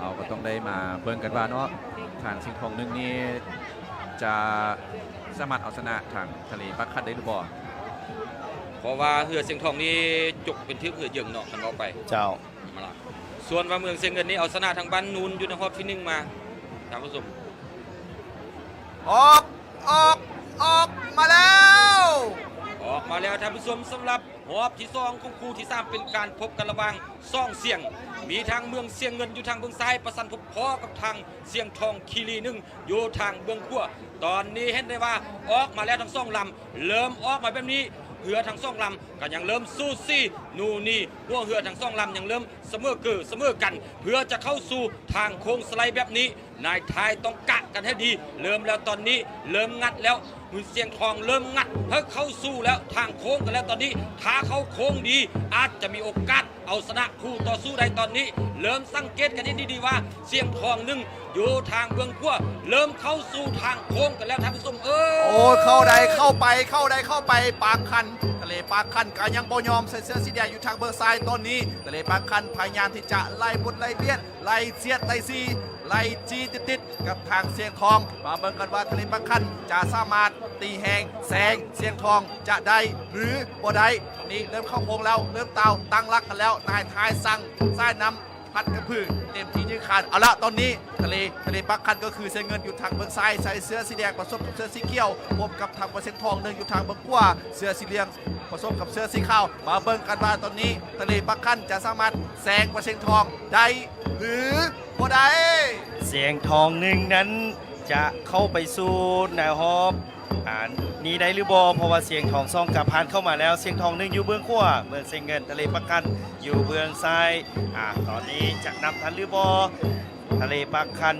เราก็ต้องได้มาเบิ่งกันว่าเนาะทางเชียงทองหนึ่งนี่จะสามารถเอาชนะทางทะเลปักคันได้หรือเปล่าเพราะว่าเหือเสียงทองนี่จุกเป็นทึบเหือเยิงเนาะมันเอาไปเจ้ามาละส่วนว่าเมืองเสียงเงินนี่เอาชนะทางบ้านนูนอยู่ในฮอบที่1มาท่านผู้ชมออกมาแล้วออกมาแล้วท่านผู้ชมสำหรับฮอบที่2ของคู่ที่3เป็นการพบกันระหว่าง2เสียงมีทางเมืองเสียงเงินอยู่ทางเบื้องซ้ายประสันพบพ้อกับทางเสียงทองคีรีหนึ่งอยู่ทางเบื้องขวาตอนนี้เห็นได้ว่าออกมาแล้วทั้ง2ลำเริ่มออกมาแบบนี้เหือทั้ง2ลำก็ยังเริ่มสู้ซี่นูนี่พวกเหือทั้ง2ลำยังเริ่มเสมอกันเพื่อจะเข้าสู่ทางโค้งสไลด์แบบนี้นายทายต้องกะกันให้ดีเริ่มแล้วตอนนี้เริ่มงัดแล้วมือเสียงทองเริ่มงัดเพื่อเข้าสู่แล้วทางโค้งกันแล้วตอนนี้ถ้าเข้าโค้งดีอาจจะมีโอกาสเอาชนะคู่ต่อสู้ได้ตอนนี้เริ่มสังเกตกันให้ดีๆว่าเสียงทองหนึ่งอยู่ทางเบื้องขวาเริ่มเข้าสู่ทางโค้งกันแล้วท่านผู้ชมโอ้เข้าใดเข้าไปปากคันทะเลปากคันก็ยังบ่ยอมใส่เสื้อสีแดงอยู่ทางเบอร์ซ้ายตอนนี้ทะเลปากคันพยายามที่จะไล่บุดไล่เบียดไล่เสียดไล่ซีไล่จีติดกับทางเสียงทองมาเบิ่งกันว่าทะเลปากคันจะสามารถตีแหงแซงเสียงทองจะได้หรือบ่ได้นี่เริ่มเข้าโค้งแล้วเริ่มเตาตั้งรักกันแล้วนายทายสั่งซ้ายนำพัดกระพือเต็มที่ยืดขาดเอาละตอนนี้ทะเลปักคันก็คือเส้นเงินอยู่ทางเบื้องซ้ายใส่เสื้อสีแดงผสมกับเสื้อสีเขียวพบกับทางเส้นทองหนึ่งอยู่ทางเบื้องขวาเสื้อสีเหลืองผสมกับเสื้อสีขาวมาเบิ่งกันว่าตอนนี้ทะเลปักคันจะสามารถแซงเส้นทองได้หรือบ่ได้เสียงทองหนึ่งนั้นจะเข้าไปสู่แนวฮอบนี้ได้หรือบอเพราะว่าเสียงทองซองกับพานเข้ามาแล้วเสียงทองหนึ่งอยู่เบื้องขวาเมืองเซงเงินทะเลปักกันอยู่เบื้องซ้ายตอนนี้จะนำทันหรือบอทะเลปักคัน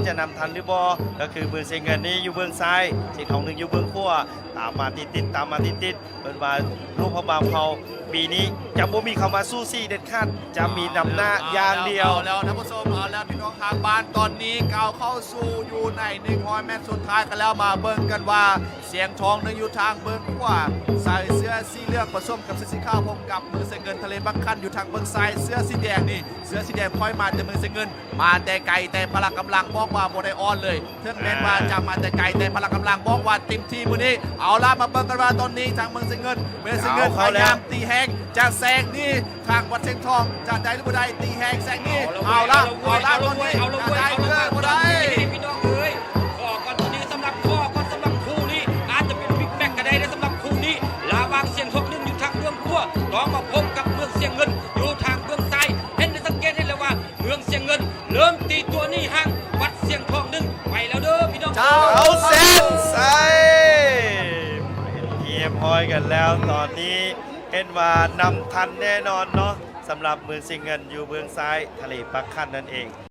จะนำทันหรือบอก็คือเมืองเซงเงินนี้อยู่เบื้องซ้ายเสียงทองหนึ่งอยู่เบื้องขวาตามมาติดเป็นว่าลูกพระบางเผาปีนี้จะบ่มีคำว่าสู้ซี่เด็ดขาดจะมีนำหน้าอย่างเดียวแล้วท่านผู้ชมเอาแล้วพี่น้องทางบ้านตอนนี้ก้าวเข้าสู่อยู่ใน100 เมตรสุดท้ายกันแล้วมาเบิ่งกันว่าเสียงทองหนึ่งอยู่ทางเบื้องขวาใส่เสื้อสีเหลืองผสมกับเสื้อสีขาวพบกับมือเสเงินทะเลบักคันอยู่ทางเบื้องซ้ายเสื้อสีแดงนี่เสื้อสีแดงพอยมาแต่มือเสเงินมาแต่ไกลแต่พละกำลังบอกว่าโมได้ออนเลยเท่านั้นว่าจะมาแต่ไกลแต่พละกำลังบอกว่าเต็มที่มื้อนี้เอาล่ะมาเบิ่งกันว่าตอนนี้ทางเมืองเสเงินพยายามตีแหงจะแซงนี่ทางวัดเชียงทองจะได้หรือบ่ได้ตีแหงแซงนี่เอาละตอนนี้จะได้หรือบ่ได้พี่น้องเอ้ยข้อก่อนตอนนี้สำหรับคู่นี้อาจจะเป็นบิ๊กแบ็กก็ได้สำหรับคู่นี้ลาวางเสียงทองหนึ่งอยู่ทางเบื้องขวาต้องมาพบกับเมืองเสียงเงินอยู่ทางเบื้องซ้ายเห็นได้สังเกตให้เลยว่าเมืองเสียงเงินเริ่มตีตัวนี่ห่างวัดเสียงทองหนึ่งไปแล้วเด้อพี่น้องเอาเส้นใส่เกียร์พอยกันแล้วตอนนี้เห็นว่านำทันแน่นอนเนาะสำหรับเมืองเสียงเงินอยู่เบื้องซ้ายทะเลปักคันนั่นเอง